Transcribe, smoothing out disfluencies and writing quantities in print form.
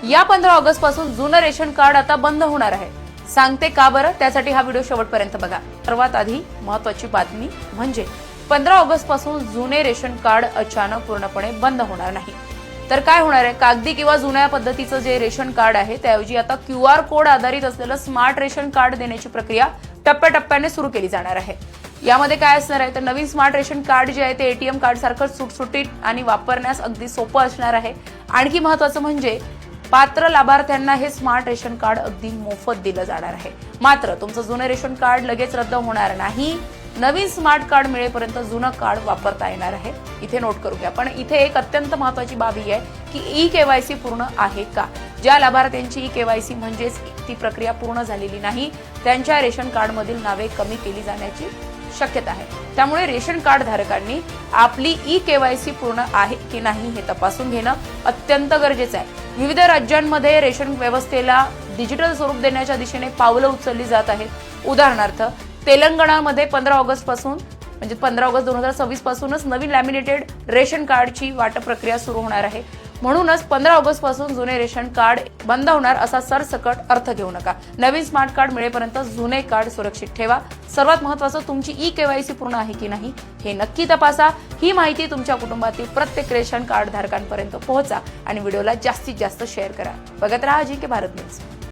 या 15 ऑगस्ट पासून जुनं रेशन कार्ड आता बंद होणार आहे। सांगते का बरं, त्यासाठी हा व्हिडिओ शेवटपर्यंत बघा। सर्वात आधी महत्त्वाची बातमी म्हणजे 15 ऑगस्ट पासून जुने रेशन कार्ड अचानक पूर्णपणे बंद होणार नाही। तर काय होणार आहे, कागदी किंवा जुन्या पद्धतीचं जे रेशन कार्ड आहे त्याऐवजी आता QR कोड आधारित असलेलं स्मार्ट रेशन कार्ड देण्याची प्रक्रिया टप्प्याटप्प्याने सुरू केली जाणार आहे। यामध्ये काय असणार आहे तर नवीन स्मार्ट रेशन कार्ड जे आहे ते ATM कार्ड सारखं सुटसुटीत आणि वापरण्यास अगदी सोपं असणार आहे। आणखी महत्त्वाचं म्हणजे पात्र लाभार्थ्यांना हे स्मार्ट रेशन कार्ड अगदी मोफत दिलं जाणार आहे। मात्र तुमचं जुनं रेशन कार्ड लगेच रद्द होणार नाही। नवीन स्मार्ट कार्ड मिळेपर्यंत जुनं कार्ड वापरता येणार आहे। इथे नोट करू घ्या, पण इथे एक अत्यंत महत्त्वाची बाब ही आहे की eKYC पूर्ण आहे का। ज्या लाभार्थ्यांची eKYC म्हणजेच ती प्रक्रिया पूर्ण झालेली नाही त्यांच्या रेशन कार्ड मधील नावे कमी केली जाण्याची शक्यता आहे। त्यामुळे रेशन कार्ड धारकांनी आपली eKYC पूर्ण आहे की नाही हे तपासून घेणं अत्यंत गरजेचं आहे। विविध राज्यांमध्ये रेशन व्यवस्थेला डिजिटल स्वरूप देण्याच्या दिशेने पावलं उचलली जात आहेत। उदाहरणार्थ तेलंगणामध्ये 15 ऑगस्ट पासून म्हणजे 15 ऑगस्ट 2026 पासूनच नवीन लॅमिनेटेड रेशन कार्डची वाटप प्रक्रिया सुरू होणार आहे। म्हणूनच 15 ऑगस्ट पासून जुने रेशन कार्ड बंद होणार असा सरसकट अर्थ घेऊ नका। नवीन स्मार्ट कार्ड मिळेपर्यंत जुने कार्ड सुरक्षित ठेवा। सर्वात महत्त्वाचं तुमची eKYC पूर्ण आहे की नाही हे नक्की तपासा। ही माहिती तुमच्या कुटुंबातील प्रत्येक रेशन कार्ड धारकांपर्यंत पोहोचा आणि व्हिडिओला जास्तीत जास्त शेअर करा। बघत रहा GK भारत न्यूज।